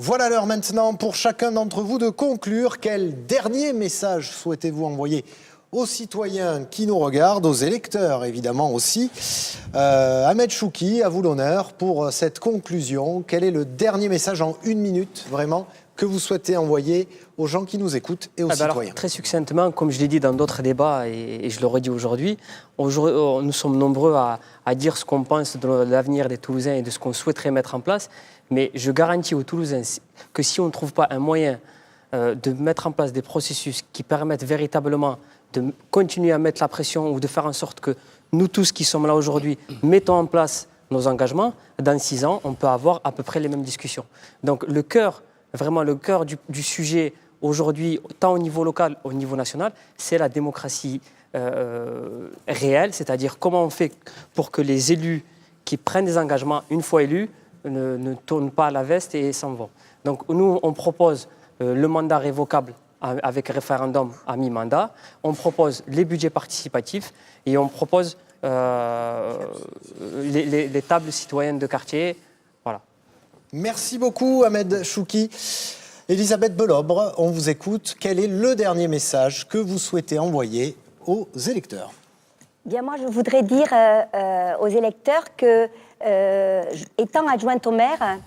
Voilà l'heure maintenant pour chacun d'entre vous de conclure. Quel dernier message souhaitez-vous envoyer aux citoyens qui nous regardent, aux électeurs évidemment aussi. Ahmed Chouki, à vous l'honneur pour cette conclusion. Quel est le dernier message en 1 minute, vraiment, que vous souhaitez envoyer aux gens qui nous écoutent et aux citoyens? Alors, très succinctement, comme je l'ai dit dans d'autres débats et je le redis aujourd'hui, nous sommes nombreux à dire ce qu'on pense de l'avenir des Toulousains et de ce qu'on souhaiterait mettre en place. Mais je garantis aux Toulousains que si on ne trouve pas un moyen de mettre en place des processus qui permettent véritablement de continuer à mettre la pression ou de faire en sorte que nous tous qui sommes là aujourd'hui mettons en place nos engagements, dans 6 ans, on peut avoir à peu près les mêmes discussions. Donc le cœur, vraiment le cœur du sujet aujourd'hui, tant au niveau local qu'au niveau national, c'est la démocratie réelle, c'est-à-dire comment on fait pour que les élus qui prennent des engagements, une fois élus, ne tournent pas à la veste et s'en vont. Donc nous, on propose le mandat révocable avec référendum à mi-mandat, on propose les budgets participatifs et on propose les tables citoyennes de quartier. Voilà. Merci beaucoup Ahmed Chouki. Elisabeth Belobre, on vous écoute. Quel est le dernier message que vous souhaitez envoyer aux électeurs? Bien, moi, je voudrais dire aux électeurs que, étant adjointe au maire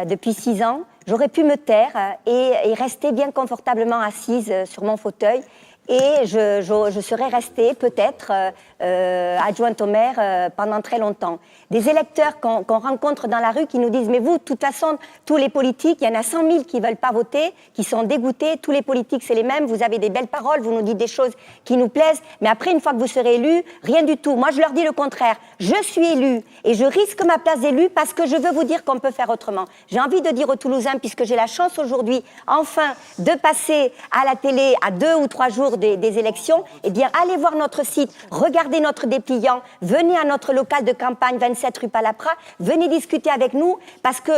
depuis 6 ans, j'aurais pu me taire et rester bien confortablement assise sur mon fauteuil. Et je serais restée peut-être adjointe au maire pendant très longtemps. Des électeurs qu'on rencontre dans la rue qui nous disent « Mais vous, de toute façon, tous les politiques, il y en a 100 000 qui ne veulent pas voter, qui sont dégoûtés. Tous les politiques, c'est les mêmes. Vous avez des belles paroles, vous nous dites des choses qui nous plaisent. Mais après, une fois que vous serez élu, rien du tout. » Moi, je leur dis le contraire. Je suis élu et je risque ma place d'élu parce que je veux vous dire qu'on peut faire autrement. J'ai envie de dire aux Toulousains, puisque j'ai la chance aujourd'hui, enfin, de passer à la télé à 2 ou 3 jours des élections, eh bien, allez voir notre site, regardez notre dépliant, venez à notre local de campagne 27 rue Palapra, venez discuter avec nous parce que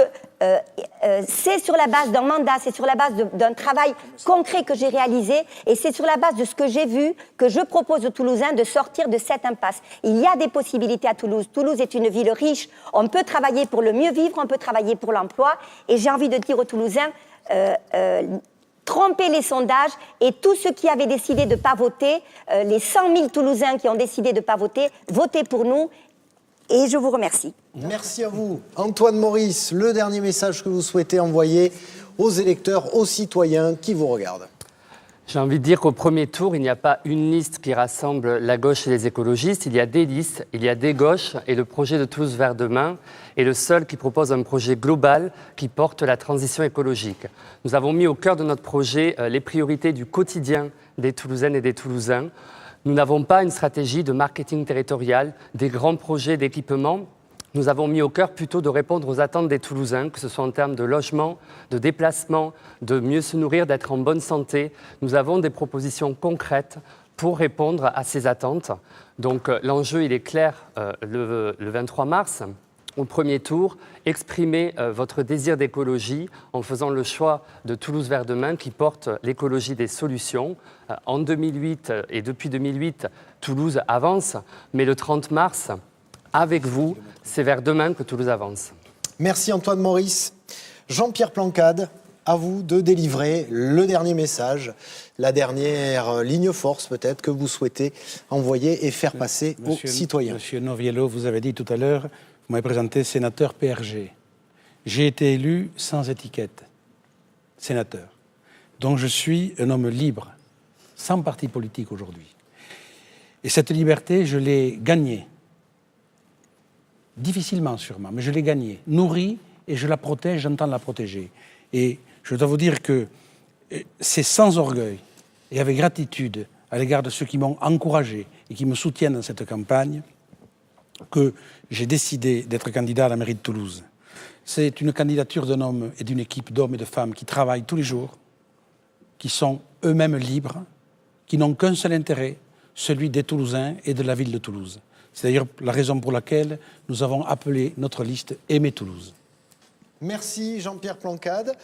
c'est sur la base d'un mandat, c'est sur la base d'un travail concret que j'ai réalisé et c'est sur la base de ce que j'ai vu que je propose aux Toulousains de sortir de cette impasse. Il y a des possibilités à Toulouse. Toulouse est une ville riche, on peut travailler pour le mieux vivre, on peut travailler pour l'emploi et j'ai envie de dire aux Toulousains tromper les sondages et tous ceux qui avaient décidé de ne pas voter, les 100 000 Toulousains qui ont décidé de ne pas voter, votez pour nous et je vous remercie. Merci à vous. Antoine Maurice, le dernier message que vous souhaitez envoyer aux électeurs, aux citoyens qui vous regardent. J'ai envie de dire qu'au premier tour, il n'y a pas une liste qui rassemble la gauche et les écologistes. Il y a des listes, il y a des gauches et le projet de Toulouse Vert demain est le seul qui propose un projet global qui porte la transition écologique. Nous avons mis au cœur de notre projet les priorités du quotidien des Toulousaines et des Toulousains. Nous n'avons pas une stratégie de marketing territorial, des grands projets d'équipement. Nous avons mis au cœur plutôt de répondre aux attentes des Toulousains, que ce soit en termes de logement, de déplacement, de mieux se nourrir, d'être en bonne santé. Nous avons des propositions concrètes pour répondre à ces attentes. Donc l'enjeu, il est clair le 23 mars. Au premier tour, exprimez votre désir d'écologie en faisant le choix de Toulouse Vert demain qui porte l'écologie des solutions. En 2008 et depuis 2008, Toulouse avance, mais le 30 mars, avec vous, c'est vers demain que Toulouse avance. Merci Antoine Maurice. Jean-Pierre Plancade, à vous de délivrer le dernier message, la dernière ligne force peut-être que vous souhaitez envoyer et faire passer aux citoyens. Monsieur Noviello, vous avez dit tout à l'heure, vous m'avez présenté sénateur PRG. J'ai été élu sans étiquette, sénateur. Donc je suis un homme libre, sans parti politique aujourd'hui. Et cette liberté, je l'ai gagnée. Difficilement sûrement, mais je l'ai gagnée. Nourrie, et je la protège, j'entends la protéger. Et je dois vous dire que c'est sans orgueil et avec gratitude à l'égard de ceux qui m'ont encouragé et qui me soutiennent dans cette campagne que j'ai décidé d'être candidat à la mairie de Toulouse. C'est une candidature d'un homme et d'une équipe d'hommes et de femmes qui travaillent tous les jours, qui sont eux-mêmes libres, qui n'ont qu'un seul intérêt, celui des Toulousains et de la ville de Toulouse. C'est d'ailleurs la raison pour laquelle nous avons appelé notre liste « Aimer Toulouse ». Merci Jean-Pierre Plancade.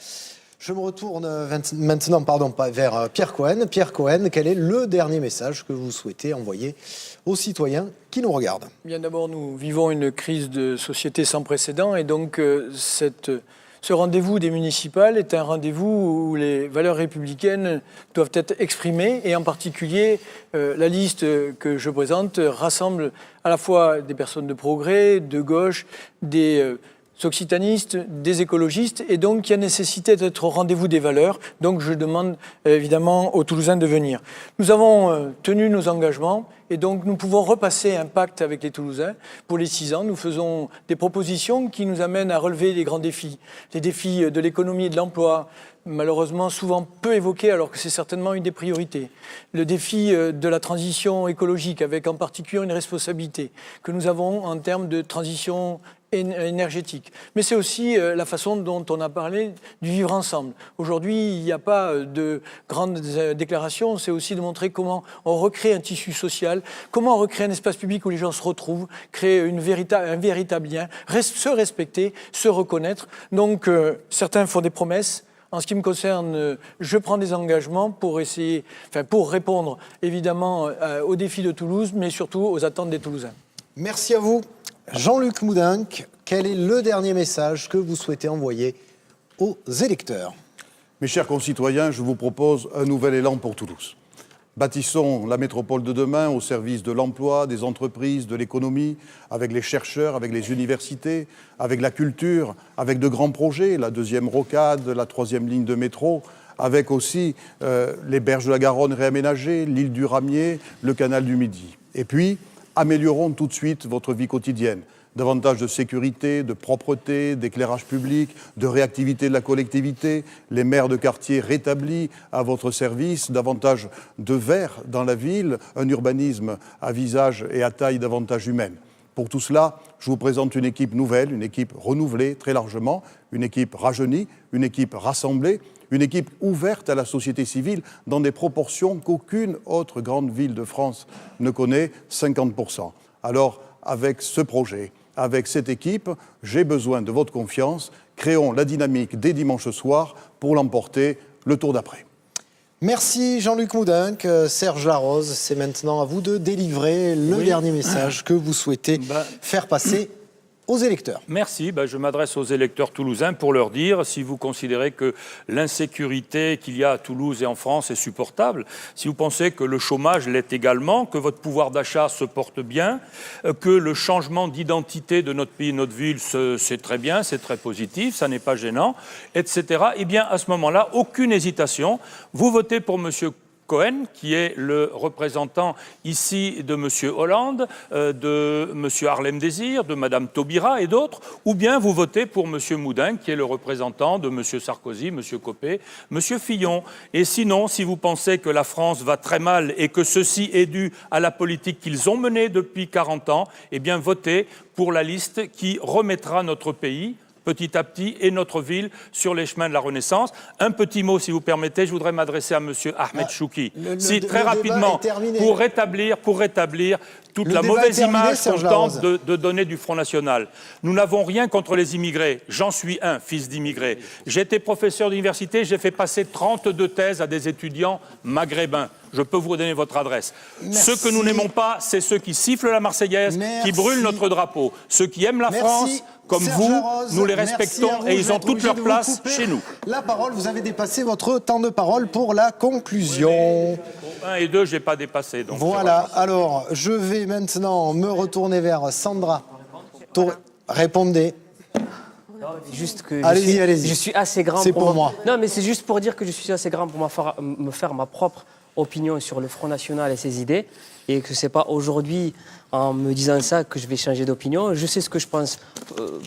Je me retourne maintenant vers Pierre Cohen. Pierre Cohen, quel est le dernier message que vous souhaitez envoyer aux citoyens qui nous regardent? Bien d'abord, nous vivons une crise de société sans précédent et donc Ce rendez-vous des municipales est un rendez-vous où les valeurs républicaines doivent être exprimées et en particulier la liste que je présente rassemble à la fois des personnes de progrès, de gauche, des occitanistes, des écologistes, et donc il y a nécessité d'être au rendez-vous des valeurs. Donc je demande évidemment aux Toulousains de venir. Nous avons tenu nos engagements et donc nous pouvons repasser un pacte avec les Toulousains. Pour les 6 ans, nous faisons des propositions qui nous amènent à relever les grands défis. Les défis de l'économie et de l'emploi, malheureusement souvent peu évoqués alors que c'est certainement une des priorités. Le défi de la transition écologique avec en particulier une responsabilité que nous avons en termes de transition énergétique. Mais c'est aussi la façon dont on a parlé du vivre ensemble. Aujourd'hui, il n'y a pas de grandes déclarations, c'est aussi de montrer comment on recrée un tissu social, comment on recrée un espace public où les gens se retrouvent, créer un véritable lien, se respecter, se reconnaître. Donc certains font des promesses. En ce qui me concerne, je prends des engagements pour répondre évidemment aux défis de Toulouse, mais surtout aux attentes des Toulousains. Merci à vous. Jean-Luc Moudenc, quel est le dernier message que vous souhaitez envoyer aux électeurs? Mes chers concitoyens, je vous propose un nouvel élan pour Toulouse. Bâtissons la métropole de demain au service de l'emploi, des entreprises, de l'économie, avec les chercheurs, avec les universités, avec la culture, avec de grands projets, la 2e rocade, la 3e ligne de métro, avec aussi les berges de la Garonne réaménagées, l'île du Ramier, le canal du Midi. Et puis, améliorons tout de suite votre vie quotidienne. Davantage de sécurité, de propreté, d'éclairage public, de réactivité de la collectivité, les maires de quartier rétablis à votre service, davantage de vert dans la ville, un urbanisme à visage et à taille davantage humaine. Pour tout cela, je vous présente une équipe nouvelle, une équipe renouvelée très largement, une équipe rajeunie, une équipe rassemblée, une équipe ouverte à la société civile dans des proportions qu'aucune autre grande ville de France ne connaît, 50%. Alors, avec ce projet, avec cette équipe, j'ai besoin de votre confiance. Créons la dynamique dès dimanche soir pour l'emporter le tour d'après. Merci Jean-Luc Moudenc. Serge Larose, c'est maintenant à vous de délivrer le dernier message que vous souhaitez faire passer aux électeurs. Merci. Je m'adresse aux électeurs toulousains pour leur dire, si vous considérez que l'insécurité qu'il y a à Toulouse et en France est supportable, si vous pensez que le chômage l'est également, que votre pouvoir d'achat se porte bien, que le changement d'identité de notre pays, notre ville, c'est très bien, c'est très positif, ça n'est pas gênant, etc., eh bien, à ce moment-là, aucune hésitation. Vous votez pour M. Cohen, qui est le représentant ici de M. Hollande, de M. Harlem Désir, de Mme Taubira et d'autres, ou bien vous votez pour M. Moudenc, qui est le représentant de M. Sarkozy, M. Copé, M. Fillon. Et sinon, si vous pensez que la France va très mal et que ceci est dû à la politique qu'ils ont menée depuis 40 ans, eh bien votez pour la liste qui remettra notre pays petit à petit, et notre ville sur les chemins de la Renaissance. Un petit mot, si vous permettez, je voudrais m'adresser à M. Ahmed Chouki. Très rapidement, pour rétablir toute la mauvaise image qu'on tente de donner du Front National. Nous n'avons rien contre les immigrés. J'en suis un, fils d'immigré. J'ai été professeur d'université, j'ai fait passer 32 thèses à des étudiants maghrébins. Je peux vous donner votre adresse. Ceux que nous n'aimons pas, c'est ceux qui sifflent la Marseillaise, qui brûlent notre drapeau. Ceux qui aiment la France, comme Serge vous, Larose, nous les respectons et ils ont toute leur place chez nous. La parole, vous avez dépassé votre temps de parole pour la conclusion. 1 et 2, je n'ai pas dépassé. Donc voilà, alors je vais maintenant me retourner vers Sandra. Répondez. Juste que allez-y. Je suis assez grand c'est pour moi. Non, mais c'est juste pour dire que je suis assez grand pour me faire ma propre opinion sur le Front National et ses idées, et que c'est pas aujourd'hui, en me disant ça, que je vais changer d'opinion. Je sais ce que je pense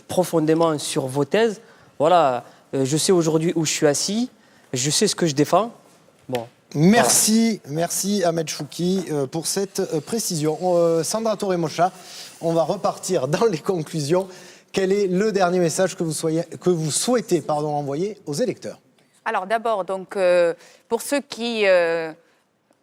profondément sur vos thèses. Voilà, je sais aujourd'hui où je suis assis, je sais ce que je défends. Bon. Merci Ahmed Chouki pour cette précision. Sandra Torre-Mocha, on va repartir dans les conclusions. Quel est le dernier message que vous souhaitez envoyer aux électeurs? Alors d'abord, pour ceux qui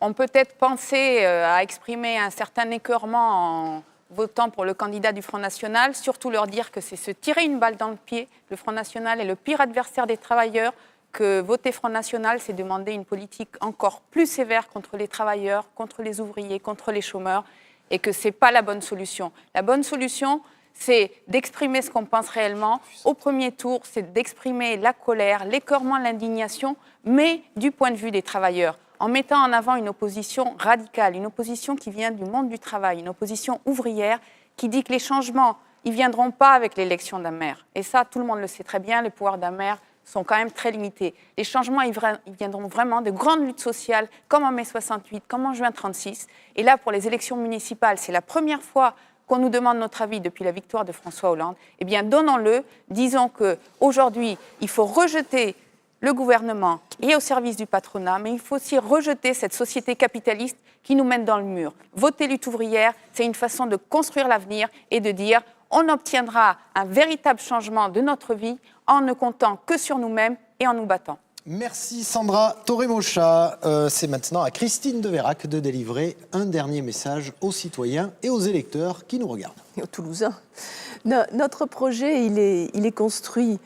ont peut-être pensé à exprimer un certain écœurement en votant pour le candidat du Front National, surtout leur dire que c'est se tirer une balle dans le pied. Le Front National est le pire adversaire des travailleurs, que voter Front National, c'est demander une politique encore plus sévère contre les travailleurs, contre les ouvriers, contre les chômeurs, et que ce n'est pas la bonne solution. La bonne solution, c'est d'exprimer ce qu'on pense réellement. Au premier tour, c'est d'exprimer la colère, l'écœurement, l'indignation, mais du point de vue des travailleurs, en mettant en avant une opposition radicale, une opposition qui vient du monde du travail, une opposition ouvrière qui dit que les changements, ils ne viendront pas avec l'élection d'un maire. Et ça, tout le monde le sait très bien, les pouvoirs d'un maire sont quand même très limités. Les changements, ils viendront vraiment de grandes luttes sociales, comme en mai 68, comme en juin 36. Et là, pour les élections municipales, c'est la première fois qu'on nous demande notre avis depuis la victoire de François Hollande. Eh bien, donnons-le, disons qu'aujourd'hui, il faut rejeter le gouvernement est au service du patronat, mais il faut aussi rejeter cette société capitaliste qui nous mène dans le mur. Voter lutte ouvrière, c'est une façon de construire l'avenir et de dire on obtiendra un véritable changement de notre vie en ne comptant que sur nous-mêmes et en nous battant. Merci Sandra Torremocha. C'est maintenant à Christine Deveyrac de délivrer un dernier message aux citoyens et aux électeurs qui nous regardent. Et aux Toulousains. Notre projet, il est construit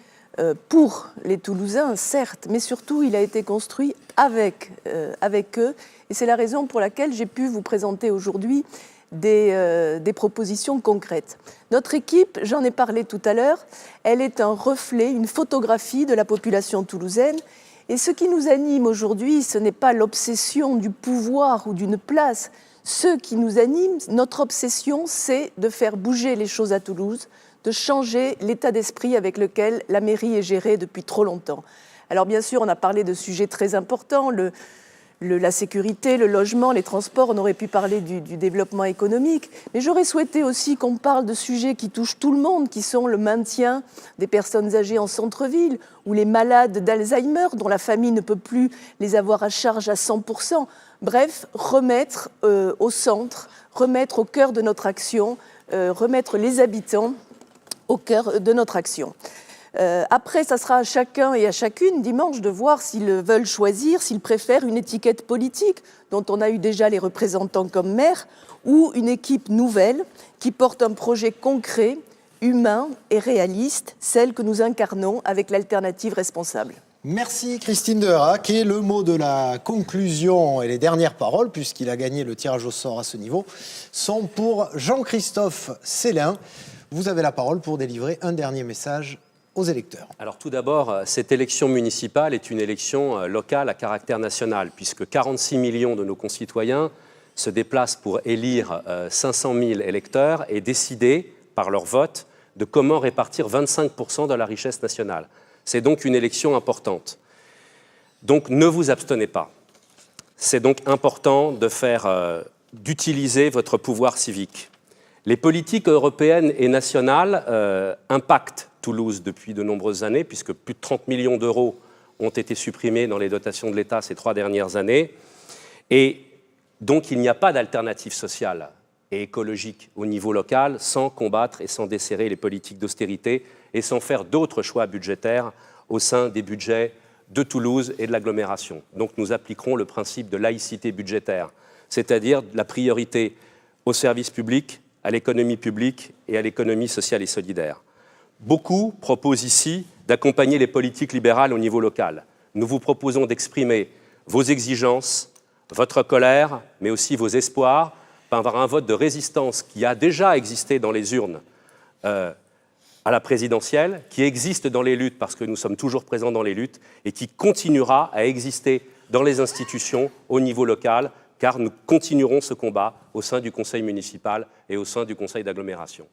pour les Toulousains, certes, mais surtout, il a été construit avec eux. Et c'est la raison pour laquelle j'ai pu vous présenter aujourd'hui des propositions concrètes. Notre équipe, j'en ai parlé tout à l'heure, elle est un reflet, une photographie de la population toulousaine. Et ce qui nous anime aujourd'hui, ce n'est pas l'obsession du pouvoir ou d'une place. Ce qui nous anime, notre obsession, c'est de faire bouger les choses à Toulouse, de changer l'état d'esprit avec lequel la mairie est gérée depuis trop longtemps. Alors bien sûr, on a parlé de sujets très importants, la sécurité, le logement, les transports, on aurait pu parler du développement économique, mais j'aurais souhaité aussi qu'on parle de sujets qui touchent tout le monde, qui sont le maintien des personnes âgées en centre-ville, ou les malades d'Alzheimer, dont la famille ne peut plus les avoir à charge à 100%. Bref, remettre au centre, remettre au cœur de notre action, remettre les habitants au cœur de notre action. Après, ça sera à chacun et à chacune dimanche de voir s'ils veulent choisir, s'ils préfèrent une étiquette politique, dont on a eu déjà les représentants comme maire, ou une équipe nouvelle qui porte un projet concret, humain et réaliste, celle que nous incarnons avec l'alternative responsable. Merci Christine Deveyrac. Et le mot de la conclusion et les dernières paroles, puisqu'il a gagné le tirage au sort à ce niveau, sont pour Jean-Christophe Célin. Vous avez la parole pour délivrer un dernier message aux électeurs. Alors tout d'abord, cette élection municipale est une élection locale à caractère national, puisque 46 millions de nos concitoyens se déplacent pour élire 500 000 électeurs et décider, par leur vote, de comment répartir 25% de la richesse nationale. C'est donc une élection importante. Donc ne vous abstenez pas. C'est donc important d'utiliser votre pouvoir civique. Les politiques européennes et nationales impactent Toulouse depuis de nombreuses années, puisque plus de 30 millions d'euros ont été supprimés dans les dotations de l'État ces 3 dernières années. Et donc il n'y a pas d'alternative sociale et écologique au niveau local sans combattre et sans desserrer les politiques d'austérité et sans faire d'autres choix budgétaires au sein des budgets de Toulouse et de l'agglomération. Donc nous appliquerons le principe de laïcité budgétaire, c'est-à-dire la priorité aux services publics, à l'économie publique et à l'économie sociale et solidaire. Beaucoup proposent ici d'accompagner les politiques libérales au niveau local. Nous vous proposons d'exprimer vos exigences, votre colère, mais aussi vos espoirs, par un vote de résistance qui a déjà existé dans les urnes à la présidentielle, qui existe dans les luttes parce que nous sommes toujours présents dans les luttes et qui continuera à exister dans les institutions au niveau local, car nous continuerons ce combat au sein du conseil municipal et au sein du conseil d'agglomération.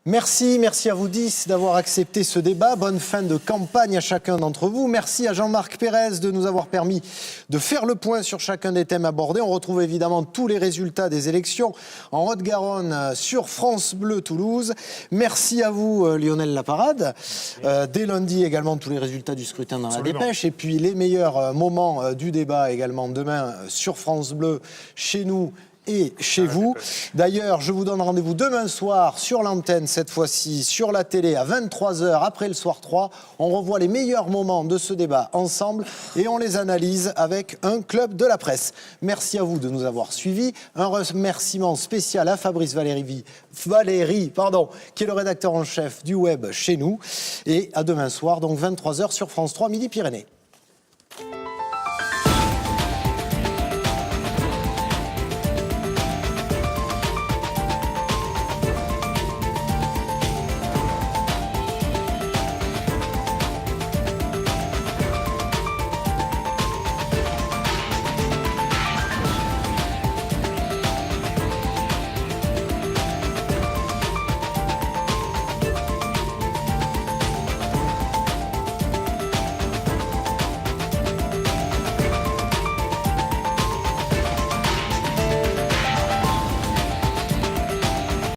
Merci à vous 10 d'avoir accepté ce débat. Bonne fin de campagne à chacun d'entre vous. Merci à Jean-Marc Pérez de nous avoir permis de faire le point sur chacun des thèmes abordés. On retrouve évidemment tous les résultats des élections en Haute-Garonne sur France Bleu Toulouse. Merci à vous Lionel Laparade. Dès lundi également tous les résultats du scrutin dans la dépêche. Et puis les meilleurs moments du débat également demain sur France Bleu chez nous et chez vous. D'ailleurs, je vous donne rendez-vous demain soir sur l'antenne, cette fois-ci sur la télé à 23h après le soir 3. On revoit les meilleurs moments de ce débat ensemble et on les analyse avec un club de la presse. Merci à vous de nous avoir suivis. Un remerciement spécial à Fabrice Valéry, qui est le rédacteur en chef du web chez nous. Et à demain soir, donc 23h sur France 3 Midi-Pyrénées.